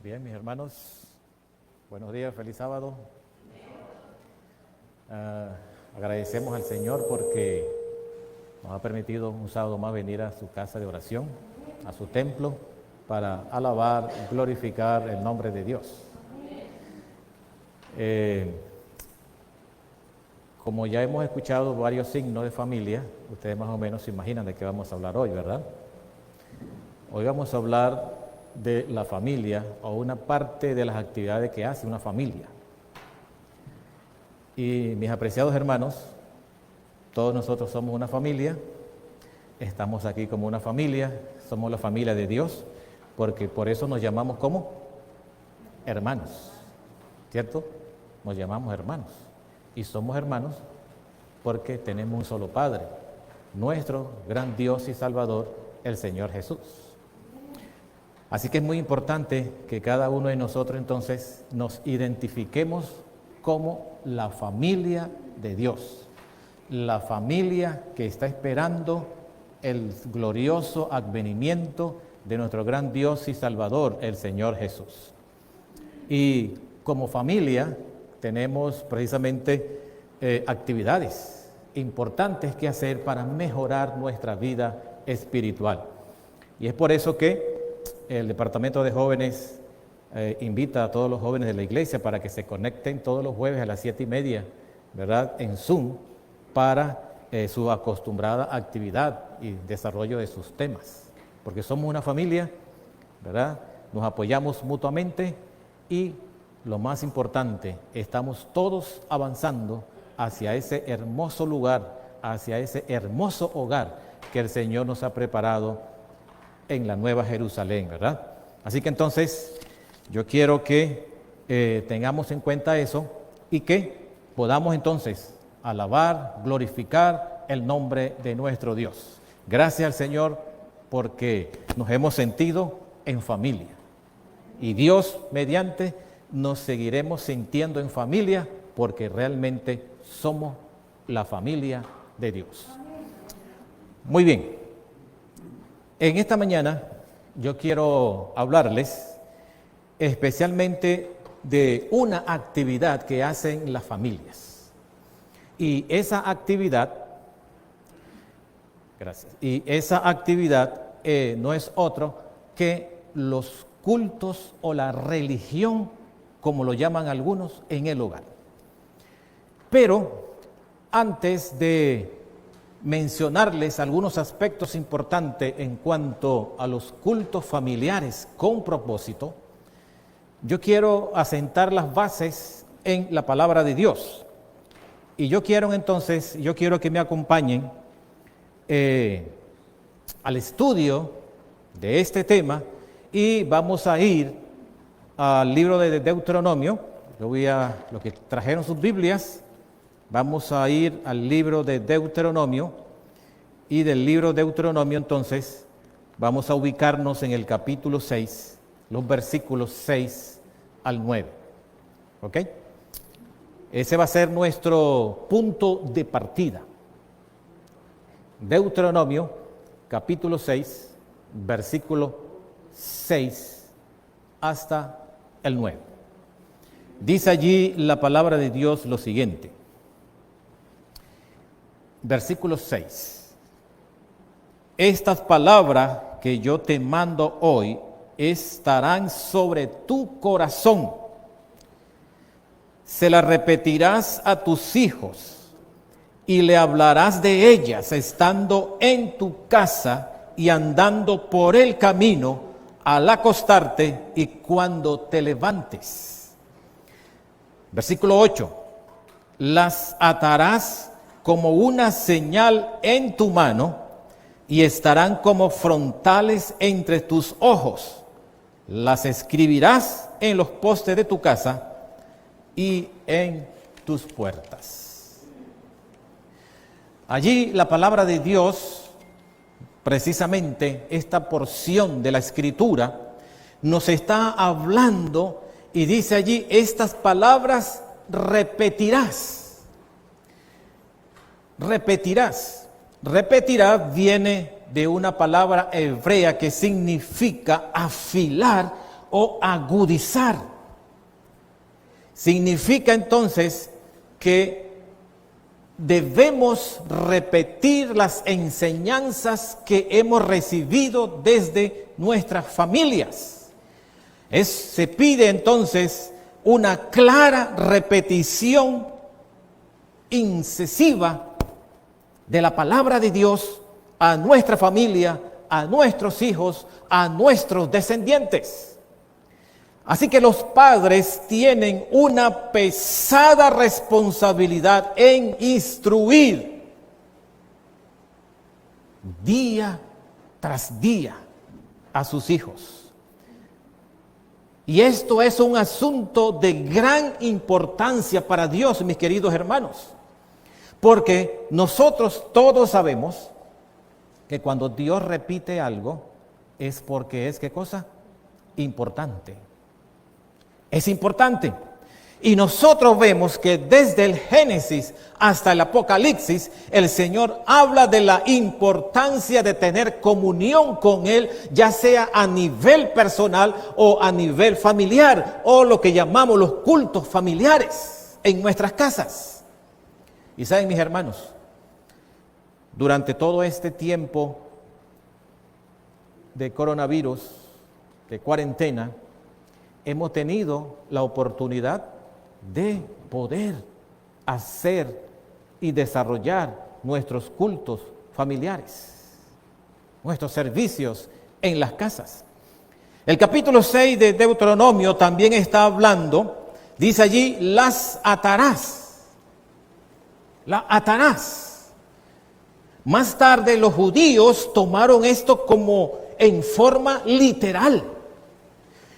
Bien, mis hermanos, buenos días, feliz sábado. Agradecemos al Señor porque nos ha permitido un sábado más venir a su casa de oración, a su templo, para alabar, glorificar el nombre de Dios. Como ya hemos escuchado varios signos de familia, ustedes más o menos se imaginan de qué vamos a hablar hoy, ¿verdad? Hoy vamos a hablar de la familia o una parte de las actividades que hace una familia. Y mis apreciados hermanos, todos nosotros somos una familia, estamos aquí como una familia, somos la familia de Dios, porque por eso nos llamamos como hermanos, ¿cierto? Nos llamamos hermanos y somos hermanos porque tenemos un solo Padre, nuestro gran Dios y Salvador, el Señor Jesús. Así que es muy importante que cada uno de nosotros entonces nos identifiquemos como la familia de Dios, la familia que está esperando el glorioso advenimiento de nuestro gran Dios y Salvador, el Señor Jesús. Y como familia tenemos precisamente actividades importantes que hacer para mejorar nuestra vida espiritual. Y es por eso que el Departamento de Jóvenes invita a todos los jóvenes de la iglesia para que se conecten todos los jueves a las 7:30, ¿verdad?, en Zoom, para su acostumbrada actividad y desarrollo de sus temas. Porque somos una familia, ¿verdad?, nos apoyamos mutuamente y, lo más importante, estamos todos avanzando hacia ese hermoso lugar, hacia ese hermoso hogar que el Señor nos ha preparado en la Nueva Jerusalén, ¿verdad? Así que entonces yo quiero que tengamos en cuenta eso y que podamos entonces alabar, glorificar el nombre de nuestro Dios. Gracias al Señor porque nos hemos sentido en familia y Dios mediante nos seguiremos sintiendo en familia porque realmente somos la familia de Dios. Muy bien. En esta mañana yo quiero hablarles especialmente de una actividad que hacen las familias. Y esa actividad, no es otro que los cultos o la religión, como lo llaman algunos, en el hogar. Pero antes de mencionarles algunos aspectos importantes en cuanto a los cultos familiares con propósito, yo quiero asentar las bases en la palabra de Dios. Y yo quiero que me acompañen al estudio de este tema y vamos a ir al libro de Deuteronomio. Los que trajeron sus Biblias, vamos a ir al libro de Deuteronomio y del libro de Deuteronomio entonces vamos a ubicarnos en el capítulo 6, los versículos 6 al 9. ¿Ok? Ese va a ser nuestro punto de partida. Deuteronomio, capítulo 6, versículo 6 hasta el 9. Dice allí la palabra de Dios lo siguiente. Versículo 6. Estas palabras que yo te mando hoy estarán sobre tu corazón. Se las repetirás a tus hijos y le hablarás de ellas estando en tu casa y andando por el camino al acostarte y cuando te levantes. Versículo 8. Las atarás como una señal en tu mano y estarán como frontales entre tus ojos. Las escribirás en los postes de tu casa y en tus puertas. Allí la palabra de Dios, precisamente esta porción de la Escritura, nos está hablando y dice allí, estas palabras repetirás. Repetirás. Repetirá viene de una palabra hebrea que significa afilar o agudizar. Significa entonces que debemos repetir las enseñanzas que hemos recibido desde nuestras familias. Se pide entonces una clara repetición incesiva de la palabra de Dios a nuestra familia, a nuestros hijos, a nuestros descendientes. Así que los padres tienen una pesada responsabilidad en instruir día tras día a sus hijos. Y esto es un asunto de gran importancia para Dios, mis queridos hermanos, porque nosotros todos sabemos que cuando Dios repite algo es porque es, ¿qué cosa? Importante. Es importante. Y nosotros vemos que desde el Génesis hasta el Apocalipsis, el Señor habla de la importancia de tener comunión con Él, ya sea a nivel personal o a nivel familiar, o lo que llamamos los cultos familiares en nuestras casas. Y saben, mis hermanos, durante todo este tiempo de coronavirus, de cuarentena, hemos tenido la oportunidad de poder hacer y desarrollar nuestros cultos familiares, nuestros servicios en las casas. El capítulo 6 de Deuteronomio también está hablando, dice allí, las atarás. La atarás. Más tarde los judíos tomaron esto como en forma literal.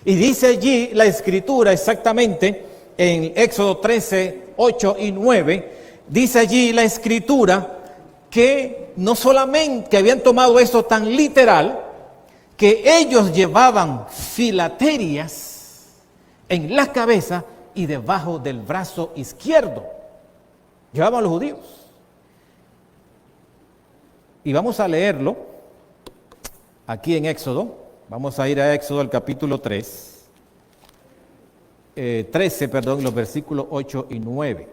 Y dice allí la Escritura exactamente en Éxodo 13, 8 y 9, dice allí la Escritura que no solamente que habían tomado esto tan literal, que ellos llevaban filaterias en la cabeza y debajo del brazo izquierdo. Llevaban los judíos. Y vamos a leerlo aquí en Éxodo. Vamos a ir a Éxodo, el capítulo 13, los versículos 8 y 9.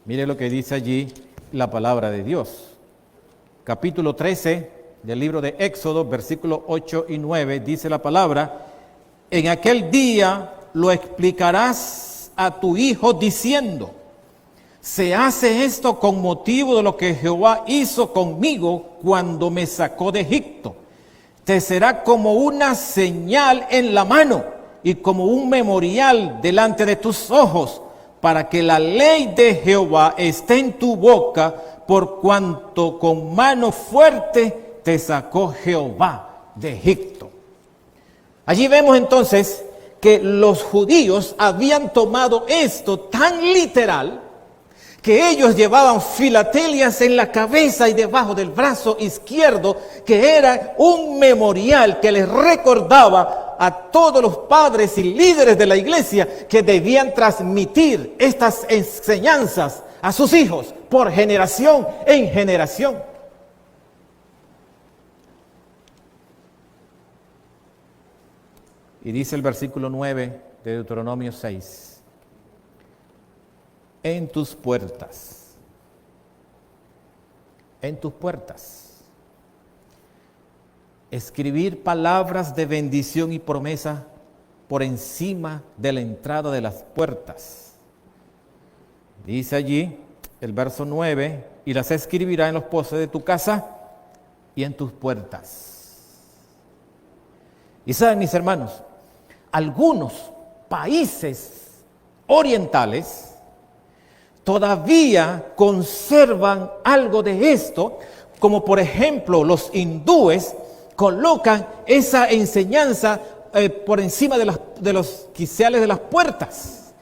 Mire lo que dice allí la palabra de Dios. Capítulo 13 del libro de Éxodo, versículos 8 y 9, dice la palabra: en aquel día lo explicarás a tu hijo diciendo: se hace esto con motivo de lo que Jehová hizo conmigo cuando me sacó de Egipto. Te será como una señal en la mano y como un memorial delante de tus ojos, para que la ley de Jehová esté en tu boca, por cuanto con mano fuerte te sacó Jehová de Egipto. Allí vemos entonces que los judíos habían tomado esto tan literal, que ellos llevaban filatelias en la cabeza y debajo del brazo izquierdo, que era un memorial que les recordaba a todos los padres y líderes de la iglesia que debían transmitir estas enseñanzas a sus hijos por generación en generación. Y dice el versículo 9 de Deuteronomio 6. En tus puertas, escribir palabras de bendición y promesa por encima de la entrada de las puertas. Dice allí el verso 9, y las escribirá en los postes de tu casa y en tus puertas. Y saben, mis hermanos, algunos países orientales todavía conservan algo de esto, como por ejemplo los hindúes colocan esa enseñanza por encima de los quiciales de las puertas.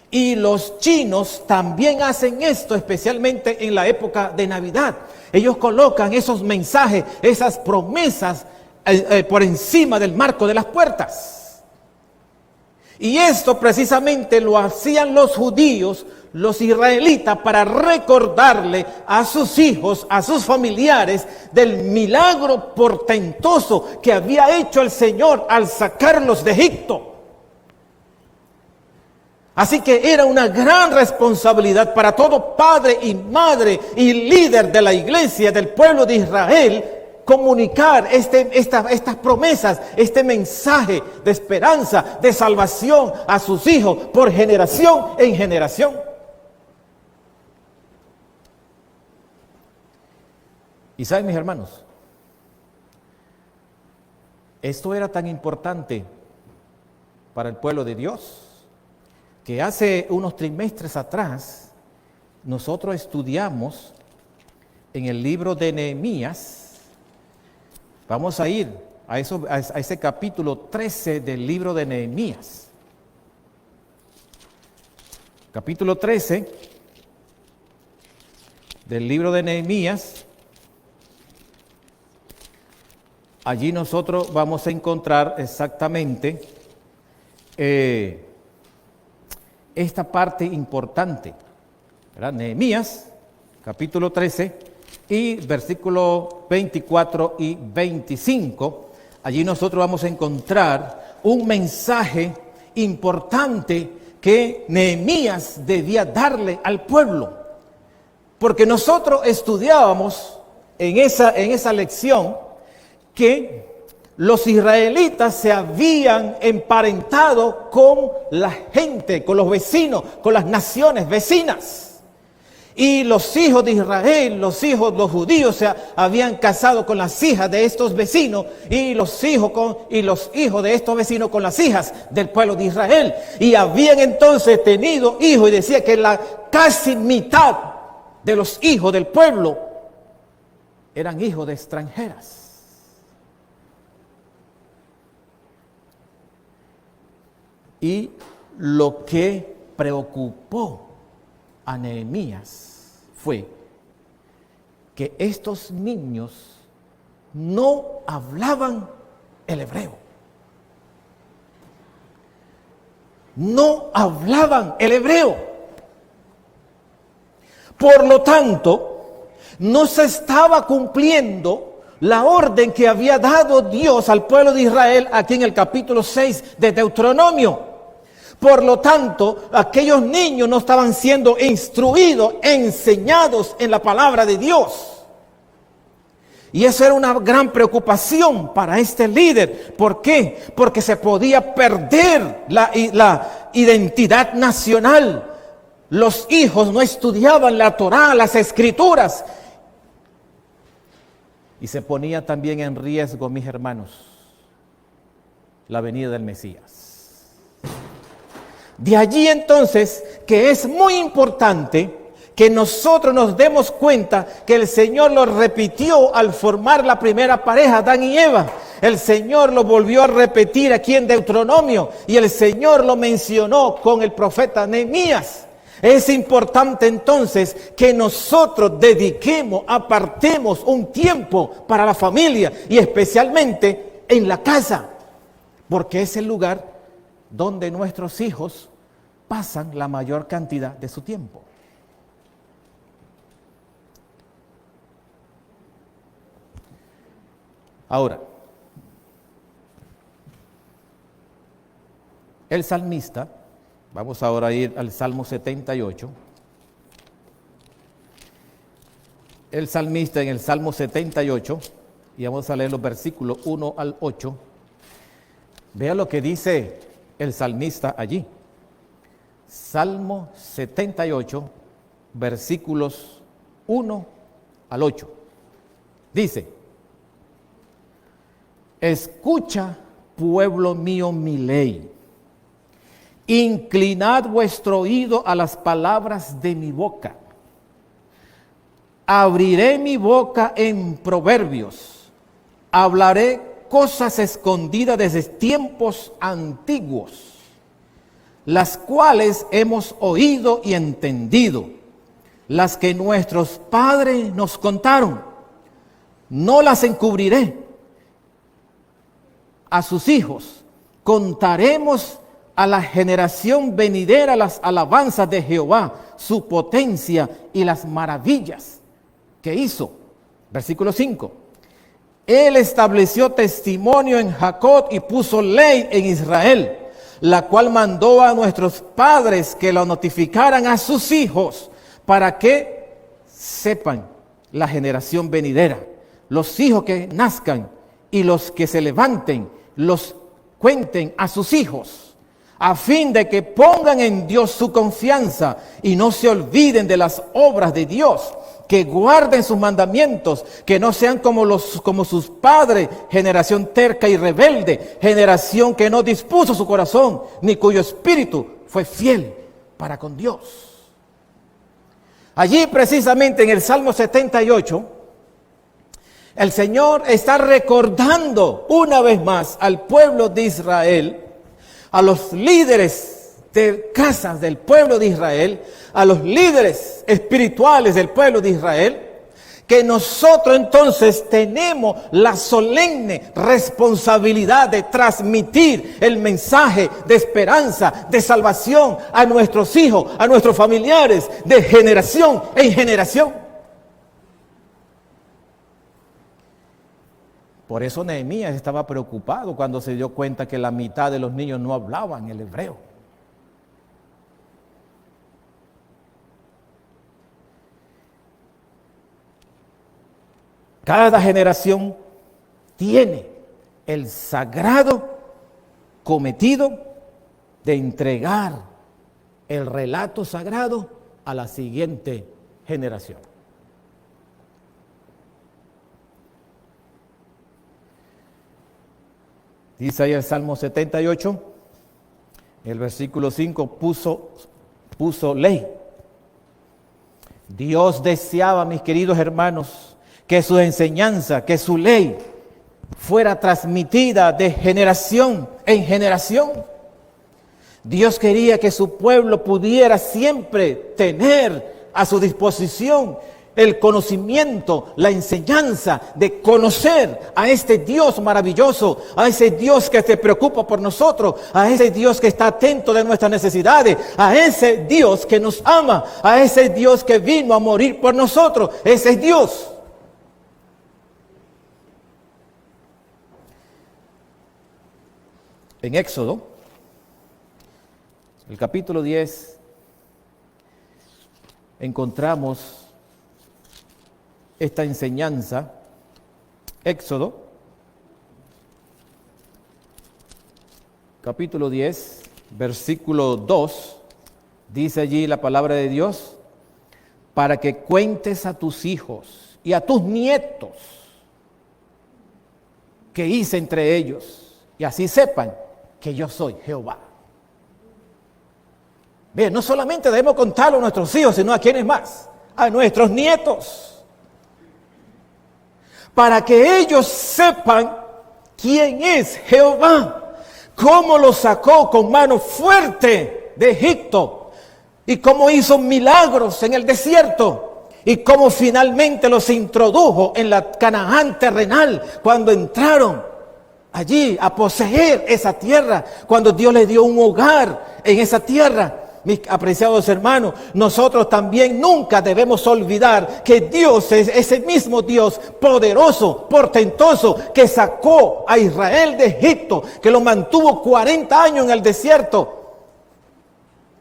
Y los chinos también hacen esto, especialmente en la época de Navidad. Ellos colocan esos mensajes, esas promesas por encima del marco de las puertas. Y esto precisamente lo hacían los judíos, los israelitas, para recordarle a sus hijos, a sus familiares, del milagro portentoso que había hecho el Señor al sacarlos de Egipto. Así que era una gran responsabilidad para todo padre y madre y líder de la iglesia, del pueblo de Israel, comunicar estas promesas, este mensaje de esperanza, de salvación a sus hijos por generación en generación. Y saben, mis hermanos, esto era tan importante para el pueblo de Dios que hace unos trimestres atrás nosotros estudiamos en el libro de Nehemías. Vamos a ir a ese capítulo 13 del libro de Nehemías. Capítulo 13 del libro de Nehemías. Allí nosotros vamos a encontrar exactamente esta parte importante, ¿verdad? Nehemías, capítulo 13, y versículos 24 y 25. Allí nosotros vamos a encontrar un mensaje importante que Nehemías debía darle al pueblo. Porque nosotros estudiábamos en esa lección que los israelitas se habían emparentado con la gente, con los vecinos, con las naciones vecinas. Y los hijos de Israel, los judíos se habían casado con las hijas de estos vecinos y los hijos de estos vecinos con las hijas del pueblo de Israel. Y habían entonces tenido hijos y decía que la casi mitad de los hijos del pueblo eran hijos de extranjeras. Y lo que preocupó a Nehemías fue que estos niños no hablaban el hebreo. No hablaban el hebreo. Por lo tanto, no se estaba cumpliendo la orden que había dado Dios al pueblo de Israel aquí en el capítulo 6 de Deuteronomio. Por lo tanto, aquellos niños no estaban siendo instruidos, enseñados en la palabra de Dios. Y eso era una gran preocupación para este líder. ¿Por qué? Porque se podía perder la identidad nacional. Los hijos no estudiaban la Torá, las Escrituras. Y se ponía también en riesgo, mis hermanos, la venida del Mesías. De allí entonces que es muy importante que nosotros nos demos cuenta que el Señor lo repitió al formar la primera pareja, Adán y Eva. El Señor lo volvió a repetir aquí en Deuteronomio y el Señor lo mencionó con el profeta Nehemías. Es importante entonces que nosotros apartemos un tiempo para la familia y especialmente en la casa, porque es el lugar donde nuestros hijos pasan la mayor cantidad de su tiempo. Ahora, el salmista, vamos ahora a ir al Salmo 78. El salmista en el Salmo 78, y vamos a leer los versículos 1 al 8. Vea lo que dice el salmista allí. Salmo 78, versículos 1 al 8. Dice: escucha, pueblo mío, mi ley. Inclinad vuestro oído a las palabras de mi boca. Abriré mi boca en proverbios. Hablaré cosas escondidas desde tiempos antiguos, las cuales hemos oído y entendido, las que nuestros padres nos contaron. No las encubriré a sus hijos. Contaremos a la generación venidera las alabanzas de Jehová, su potencia y las maravillas que hizo. Versículo 5. Él estableció testimonio en Jacob y puso ley en Israel, la cual mandó a nuestros padres que lo notificaran a sus hijos, para que sepan la generación venidera, los hijos que nazcan y los que se levanten, los cuenten a sus hijos, a fin de que pongan en Dios su confianza y no se olviden de las obras de Dios, que guarden sus mandamientos, que no sean como sus padres, generación terca y rebelde, generación que no dispuso su corazón, ni cuyo espíritu fue fiel para con Dios. Allí precisamente en el Salmo 78, el Señor está recordando una vez más al pueblo de Israel, a los líderes de casas del pueblo de Israel, a los líderes espirituales del pueblo de Israel, que nosotros entonces tenemos la solemne responsabilidad de transmitir el mensaje de esperanza, de salvación a nuestros hijos, a nuestros familiares, de generación en generación. Por eso Nehemías estaba preocupado cuando se dio cuenta que la mitad de los niños no hablaban el hebreo. Cada generación tiene el sagrado cometido de entregar el relato sagrado a la siguiente generación. Dice ahí el Salmo 78, el versículo 5, puso ley. Dios deseaba, mis queridos hermanos, que su enseñanza, que su ley fuera transmitida de generación en generación. Dios quería que su pueblo pudiera siempre tener a su disposición el conocimiento, la enseñanza de conocer a este Dios maravilloso, a ese Dios que se preocupa por nosotros, a ese Dios que está atento de nuestras necesidades, a ese Dios que nos ama, a ese Dios que vino a morir por nosotros. Ese es Dios. En Éxodo, el capítulo 10, encontramos esta enseñanza. Éxodo, capítulo 10, versículo 2, dice allí la palabra de Dios: para que cuentes a tus hijos y a tus nietos que hice entre ellos, y así sepan que yo soy Jehová. Bien, no solamente debemos contarlo a nuestros hijos, sino a quienes más, a nuestros nietos, para que ellos sepan quién es Jehová, cómo los sacó con mano fuerte de Egipto y cómo hizo milagros en el desierto y cómo finalmente los introdujo en la Canaán terrenal cuando entraron allí a poseer esa tierra, cuando Dios les dio un hogar en esa tierra. Mis apreciados hermanos, nosotros también nunca debemos olvidar que Dios es ese mismo Dios poderoso, portentoso, que sacó a Israel de Egipto, que lo mantuvo 40 años en el desierto.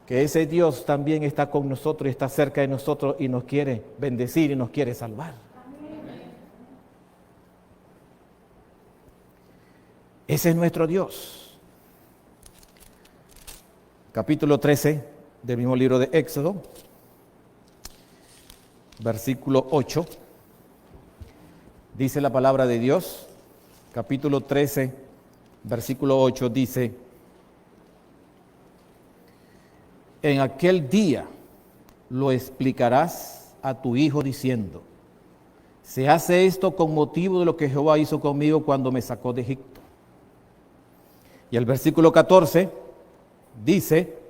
Que ese Dios también está con nosotros y está cerca de nosotros y nos quiere bendecir y nos quiere salvar. Ese es nuestro Dios. Capítulo 13 del mismo libro de Éxodo, versículo 8, dice la palabra de Dios. Capítulo 13, versículo 8 dice: en aquel día lo explicarás a tu hijo diciendo: se hace esto con motivo de lo que Jehová hizo conmigo cuando me sacó de Egipto. Y el versículo 14 dice: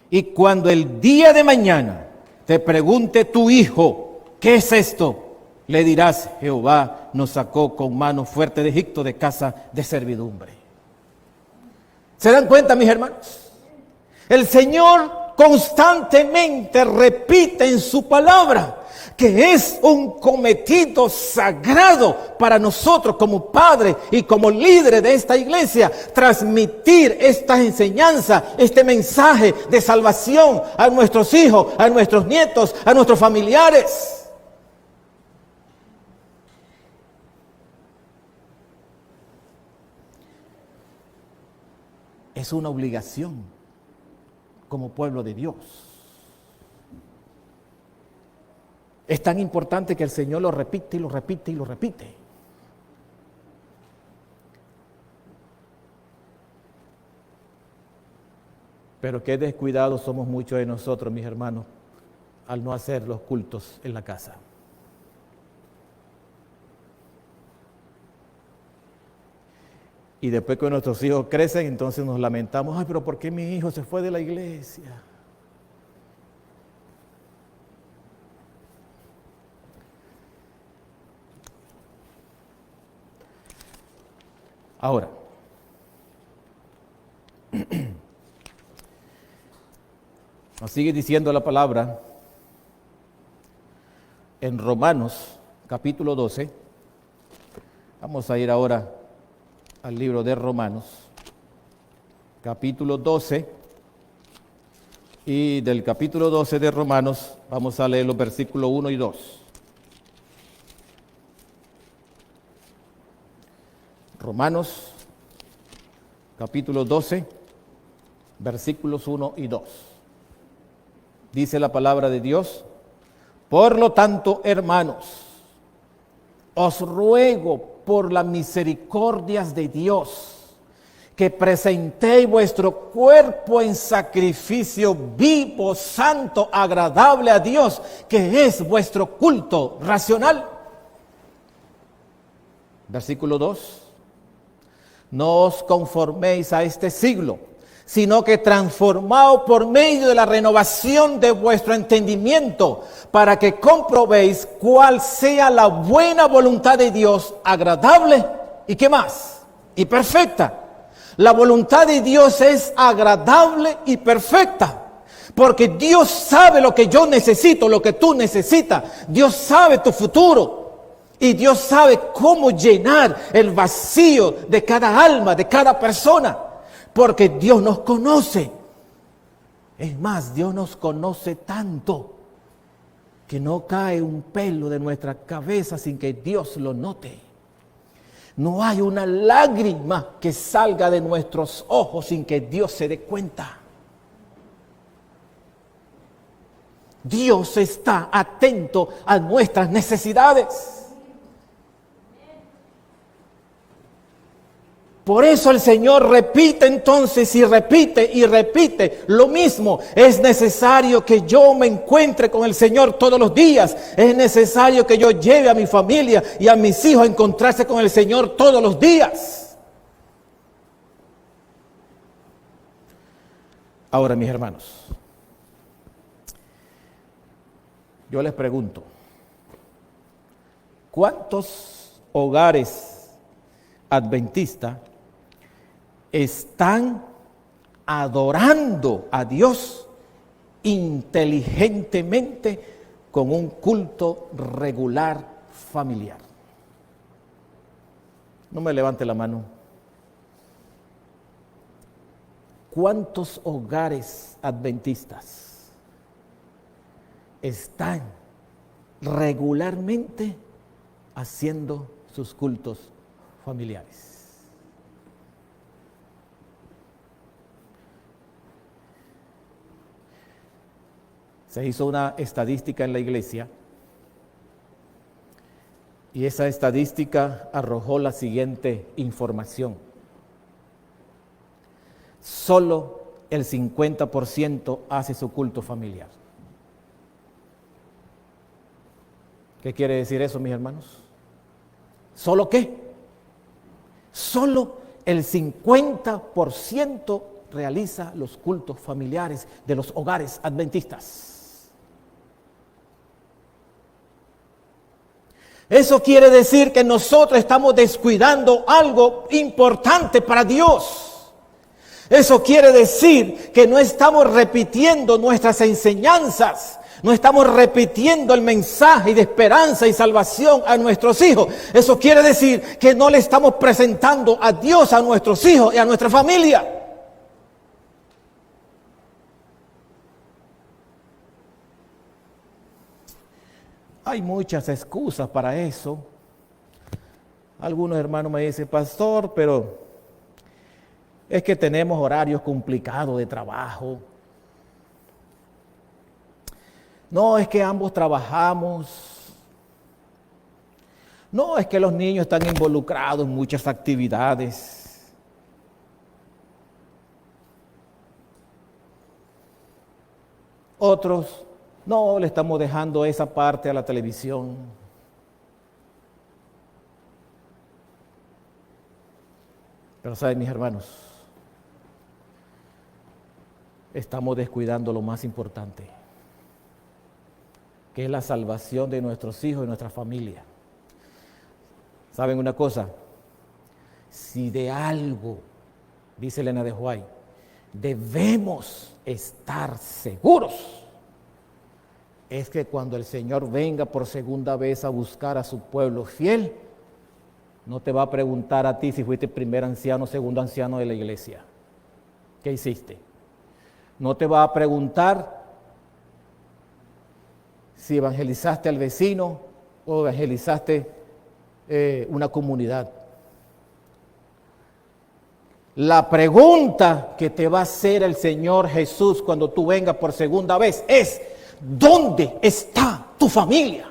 y cuando el día de mañana te pregunte tu hijo, ¿qué es esto?, le dirás: Jehová nos sacó con mano fuerte de Egipto, de casa de servidumbre. ¿Se dan cuenta, mis hermanos? El Señor constantemente repite en su palabra que es un cometido sagrado para nosotros como padres y como líderes de esta iglesia, transmitir esta enseñanza, este mensaje de salvación a nuestros hijos, a nuestros nietos, a nuestros familiares. Es una obligación como pueblo de Dios. Es tan importante que el Señor lo repite y lo repite y lo repite. Pero qué descuidados somos muchos de nosotros, mis hermanos, al no hacer los cultos en la casa. Y después que nuestros hijos crecen, entonces nos lamentamos, ay, pero ¿por qué mi hijo se fue de la iglesia? Ahora, nos sigue diciendo la palabra en Romanos capítulo 12. Vamos a ir ahora al libro de Romanos, capítulo 12, y del capítulo 12 de Romanos vamos a leer los versículos 1 y 2. Romanos, capítulo 12, versículos 1 y 2. Dice la palabra de Dios: por lo tanto, hermanos, os ruego por las misericordias de Dios, que presentéis vuestro cuerpo en sacrificio vivo, santo, agradable a Dios, que es vuestro culto racional. Versículo 2. No os conforméis a este siglo, sino que transformaos por medio de la renovación de vuestro entendimiento, para que comprobéis cuál sea la buena voluntad de Dios, agradable y ¿qué más? Y perfecta. La voluntad de Dios es agradable y perfecta, porque Dios sabe lo que yo necesito, lo que tú necesitas. Dios sabe tu futuro. Y Dios sabe cómo llenar el vacío de cada alma, de cada persona. Porque Dios nos conoce. Es más, Dios nos conoce tanto que no cae un pelo de nuestra cabeza sin que Dios lo note. No hay una lágrima que salga de nuestros ojos sin que Dios se dé cuenta. Dios está atento a nuestras necesidades. Por eso el Señor repite entonces y repite y repite lo mismo. Es necesario que yo me encuentre con el Señor todos los días. Es necesario que yo lleve a mi familia y a mis hijos a encontrarse con el Señor todos los días. Ahora, mis hermanos, yo les pregunto, ¿cuántos hogares adventistas están adorando a Dios inteligentemente con un culto regular familiar? No me levante la mano. ¿Cuántos hogares adventistas están regularmente haciendo sus cultos familiares? Se hizo una estadística en la iglesia y esa estadística arrojó la siguiente información. Solo el 50% hace su culto familiar. ¿Qué quiere decir eso, mis hermanos? ¿Solo qué? Solo el 50% realiza los cultos familiares de los hogares adventistas. Eso quiere decir que nosotros estamos descuidando algo importante para Dios. Eso quiere decir que no estamos repitiendo nuestras enseñanzas, no estamos repitiendo el mensaje de esperanza y salvación a nuestros hijos. Eso quiere decir que no le estamos presentando a Dios a nuestros hijos y a nuestra familia. Hay muchas excusas para eso. Algunos hermanos me dicen, pastor, pero es que tenemos horarios complicados de trabajo. No, es que ambos trabajamos. No, es que los niños están involucrados en muchas actividades. Otros, no, le estamos dejando esa parte a la televisión. Pero saben, mis hermanos, estamos descuidando lo más importante, que es la salvación de nuestros hijos y nuestra familia. ¿Saben una cosa? Si de algo, dice Elena de White, debemos estar seguros, es que cuando el Señor venga por segunda vez a buscar a su pueblo fiel, no te va a preguntar a ti si fuiste primer anciano o segundo anciano de la iglesia. ¿Qué hiciste? No te va a preguntar si evangelizaste al vecino o evangelizaste una comunidad. La pregunta que te va a hacer el Señor Jesús cuando tú vengas por segunda vez es: ¿dónde está tu familia?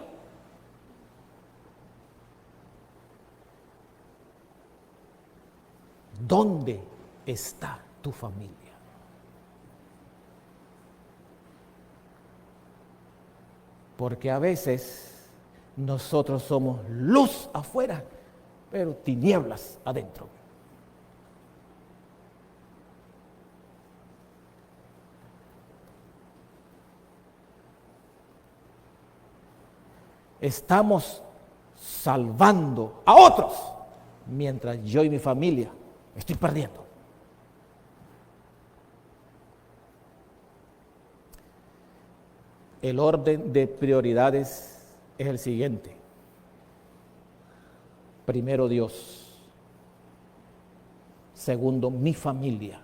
¿Dónde está tu familia? Porque a veces nosotros somos luz afuera, pero tinieblas adentro. Estamos salvando a otros, mientras yo y mi familia estoy perdiendo. El orden de prioridades es el siguiente. Primero, Dios. Segundo, mi familia.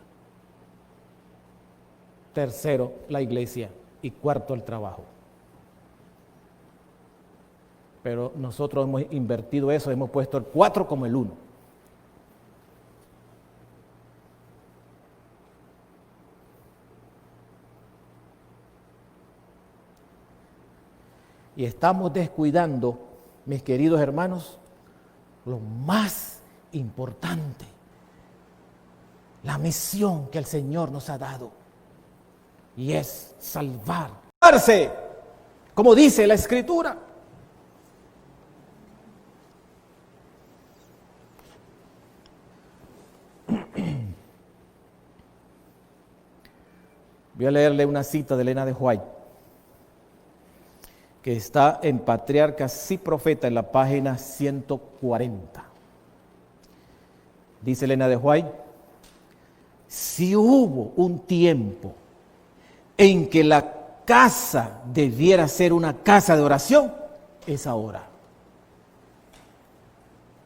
Tercero, la iglesia. Y cuarto, el trabajo. Pero nosotros hemos invertido eso, hemos puesto el 4 como el 1. Y estamos descuidando, mis queridos hermanos, lo más importante, la misión que el Señor nos ha dado, y es salvarse, como dice la Escritura. Voy a leerle una cita de Elena de White, que está en Patriarcas y Profetas en la página 140. Dice Elena de White: si hubo un tiempo en que la casa debiera ser una casa de oración, es ahora.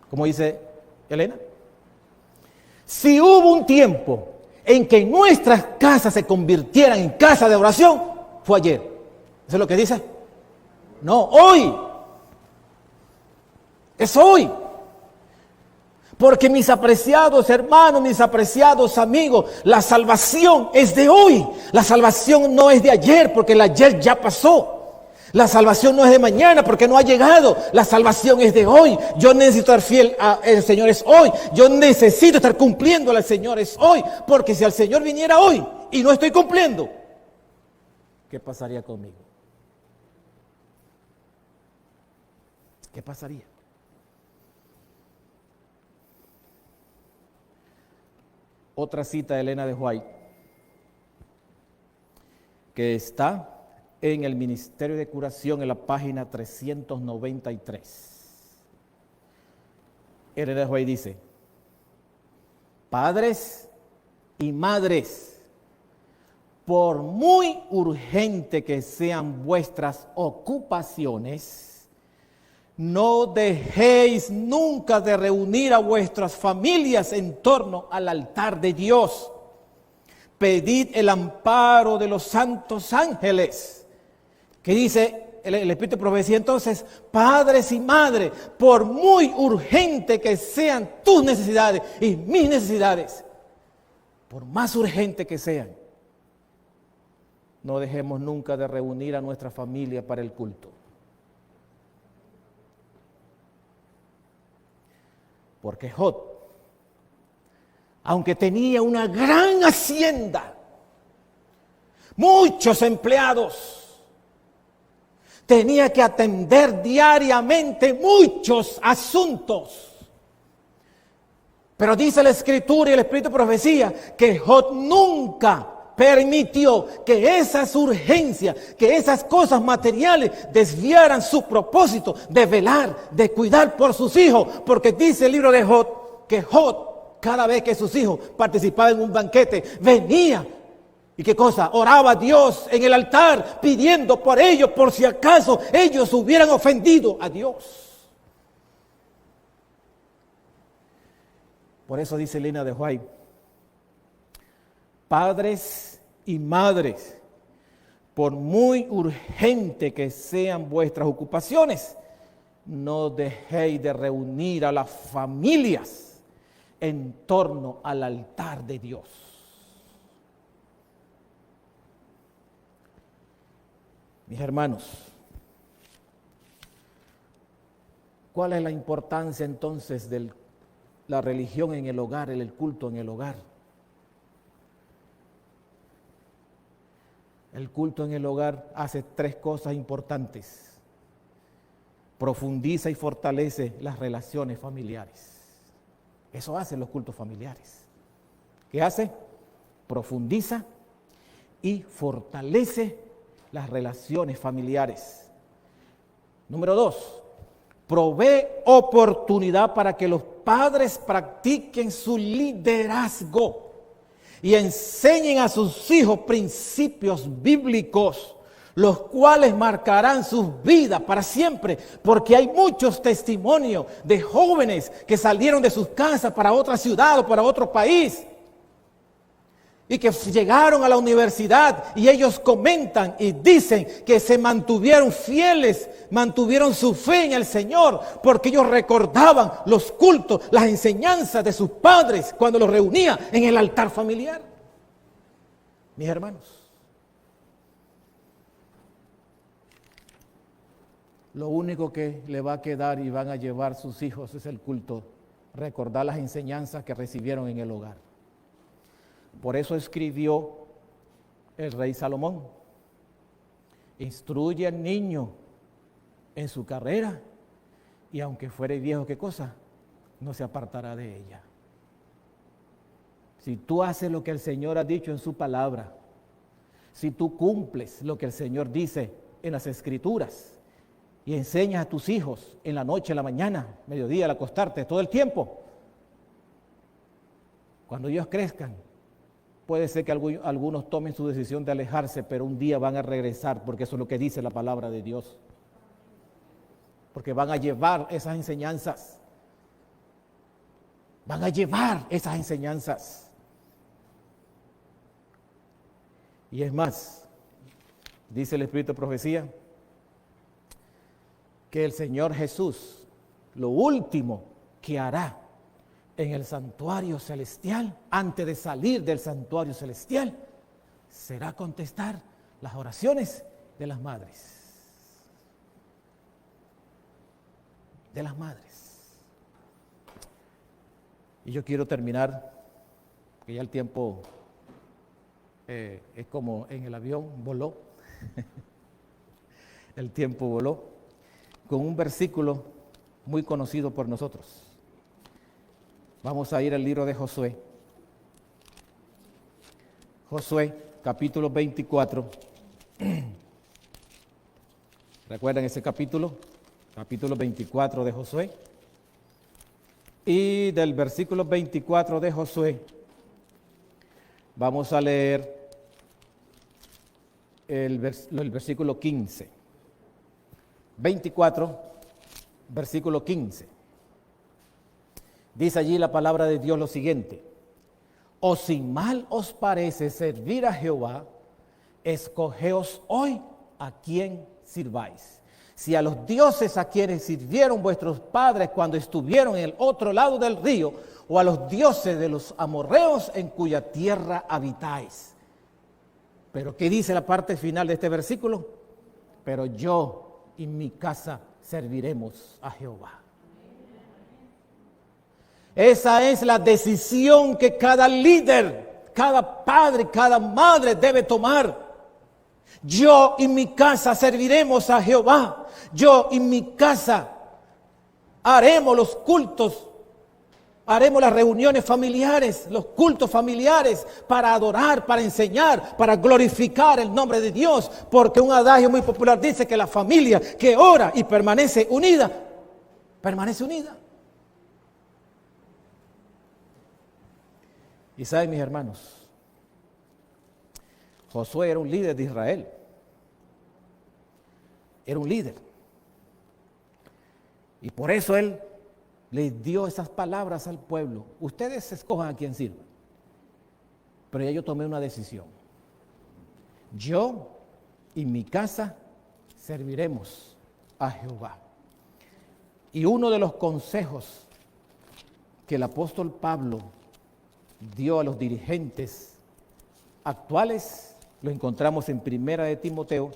¿Cómo dice Elena? Si hubo un tiempo en que nuestras casas se convirtieran en casa de oración, fue ayer. ¿Eso es lo que dice? No, hoy. Es hoy. Porque mis apreciados hermanos, mis apreciados amigos, la salvación es de hoy. La salvación no es de ayer, porque el ayer ya pasó. La salvación no es de mañana, porque no ha llegado. La salvación es de hoy. Yo necesito estar fiel al Señor es hoy. Yo necesito estar cumpliendo al Señor es hoy. Porque si el Señor viniera hoy y no estoy cumpliendo, ¿qué pasaría conmigo? ¿Qué pasaría? Otra cita de Elena de White, que está en el Ministerio de Curación en la página 393. Elena de White dice: padres y madres, por muy urgente que sean vuestras ocupaciones, no dejéis nunca de reunir a vuestras familias en torno al altar de Dios. Pedid el amparo de los santos ángeles. Que dice el Espíritu de Profecía entonces, padres y madres, por muy urgente que sean tus necesidades y mis necesidades, por más urgente que sean, no dejemos nunca de reunir a nuestra familia para el culto. Porque Jod, aunque tenía una gran hacienda, muchos empleados, tenía que atender diariamente muchos asuntos. Pero dice la Escritura y el Espíritu de Profecía que Jod nunca permitió que esas urgencias, que esas cosas materiales desviaran su propósito de velar, de cuidar por sus hijos. Porque dice el libro de Jod que Jod, cada vez que sus hijos participaban en un banquete, venía y ¿qué cosa? Oraba a Dios en el altar pidiendo por ellos, por si acaso ellos hubieran ofendido a Dios. Por eso dice Elena de White, padres y madres, por muy urgente que sean vuestras ocupaciones, no dejéis de reunir a las familias en torno al altar de Dios. Mis hermanos, ¿cuál es la importancia entonces de la religión en el hogar, el culto en el hogar? El culto en el hogar hace tres cosas importantes. Profundiza y fortalece las relaciones familiares. Eso hacen los cultos familiares. ¿Qué hace? Profundiza y fortalece las relaciones familiares. Número 2, provee oportunidad para que los padres practiquen su liderazgo y enseñen a sus hijos principios bíblicos, los cuales marcarán sus vidas para siempre, porque hay muchos testimonios de jóvenes que salieron de sus casas para otra ciudad o para otro país y que llegaron a la universidad y ellos comentan y dicen que se mantuvieron fieles, mantuvieron su fe en el Señor, porque ellos recordaban los cultos, las enseñanzas de sus padres cuando los reunía en el altar familiar. Mis hermanos, lo único que le va a quedar y van a llevar sus hijos es el culto, recordar las enseñanzas que recibieron en el hogar. Por eso escribió el rey Salomón: instruye al niño en su carrera y aunque fuere viejo, ¿qué cosa? No se apartará de ella. Si tú haces lo que el Señor ha dicho en su palabra, si tú cumples lo que el Señor dice en las Escrituras y enseñas a tus hijos en la noche, en la mañana, mediodía, al acostarte, todo el tiempo, cuando ellos crezcan, puede ser que algunos tomen su decisión de alejarse, pero un día van a regresar, porque eso es lo que dice la palabra de Dios. Porque van a llevar esas enseñanzas. Van a llevar esas enseñanzas. Y es más, dice el Espíritu de Profecía, que el Señor Jesús, lo último que hará en el santuario celestial, antes de salir del santuario celestial, será contestar las oraciones de las madres. De las madres. Y yo quiero terminar, porque ya el tiempo es como en el avión, voló. El tiempo voló, con un versículo muy conocido por nosotros. Vamos a ir al libro de Josué. Josué, capítulo 24. ¿Recuerdan ese capítulo? Capítulo 24 de Josué. Y del versículo 24 de Josué Vamos a leer el versículo 15. 24, versículo 15. Dice allí la palabra de Dios lo siguiente: o si mal os parece servir a Jehová, escogeos hoy a quién sirváis. Si a los dioses a quienes sirvieron vuestros padres cuando estuvieron en el otro lado del río, o a los dioses de los amorreos en cuya tierra habitáis. Pero ¿qué dice la parte final de este versículo? Pero yo y mi casa serviremos a Jehová. Esa es la decisión que cada líder, cada padre, cada madre debe tomar. Yo y mi casa serviremos a Jehová. Yo y mi casa haremos los cultos, haremos las reuniones familiares, los cultos familiares para adorar, para enseñar, para glorificar el nombre de Dios. Porque un adagio muy popular dice que la familia que ora y permanece unida, permanece unida. Y saben, mis hermanos, Josué era un líder de Israel. Era un líder. Y por eso él les dio esas palabras al pueblo. Ustedes escojan a quién sirvan. Pero ya yo tomé una decisión. Yo y mi casa serviremos a Jehová. Y uno de los consejos que el apóstol Pablo dio a los dirigentes actuales lo encontramos en Primera de Timoteo,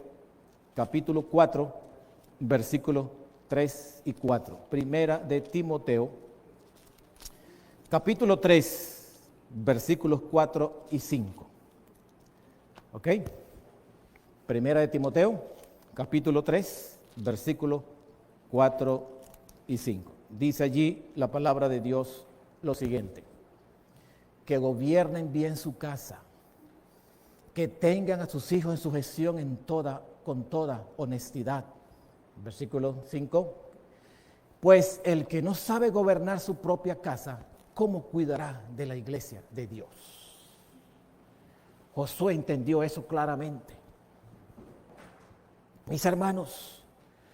capítulo 4, versículos 3 y 4. Primera de Timoteo, capítulo 3, versículos 4 y 5. ¿Ok? Primera de Timoteo, capítulo 3, versículos 4 y 5. Dice allí la palabra de Dios lo siguiente: que gobiernen bien su casa, que tengan a sus hijos en sujeción con toda honestidad. Versículo 5. Pues el que no sabe gobernar su propia casa, ¿cómo cuidará de la iglesia de Dios? Josué entendió eso claramente. Mis hermanos,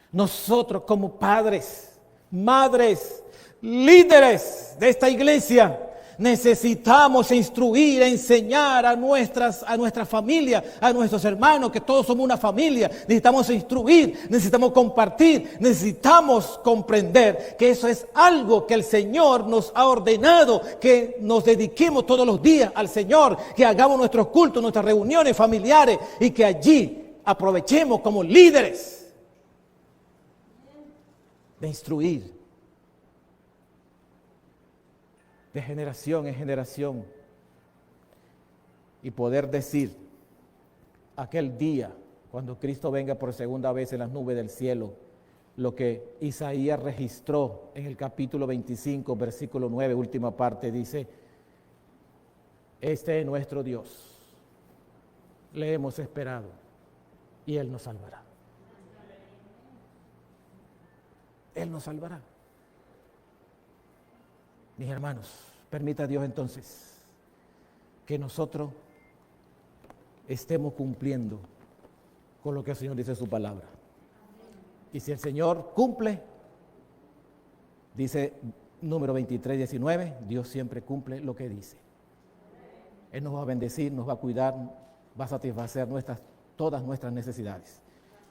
nosotros como padres, madres, líderes de esta iglesia, necesitamos instruir, enseñar a nuestra familia, a nuestros hermanos, que todos somos una familia. Necesitamos instruir, necesitamos compartir, necesitamos comprender que eso es algo que el Señor nos ha ordenado, que nos dediquemos todos los días al Señor, que hagamos nuestros cultos, nuestras reuniones familiares y que allí aprovechemos como líderes de instruir de generación en generación y poder decir aquel día cuando Cristo venga por segunda vez en las nubes del cielo, lo que Isaías registró en el capítulo 25, versículo 9, última parte, dice: este es nuestro Dios, le hemos esperado y Él nos salvará. Él nos salvará. Mis hermanos, permita Dios entonces que nosotros estemos cumpliendo con lo que el Señor dice en su palabra. Y si el Señor cumple, dice número 23, 19, Dios siempre cumple lo que dice. Él nos va a bendecir, nos va a cuidar, va a satisfacer todas nuestras necesidades.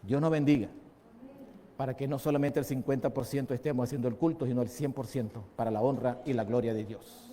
Dios nos bendiga, para que no solamente el 50% estemos haciendo el culto, sino el 100% para la honra y la gloria de Dios.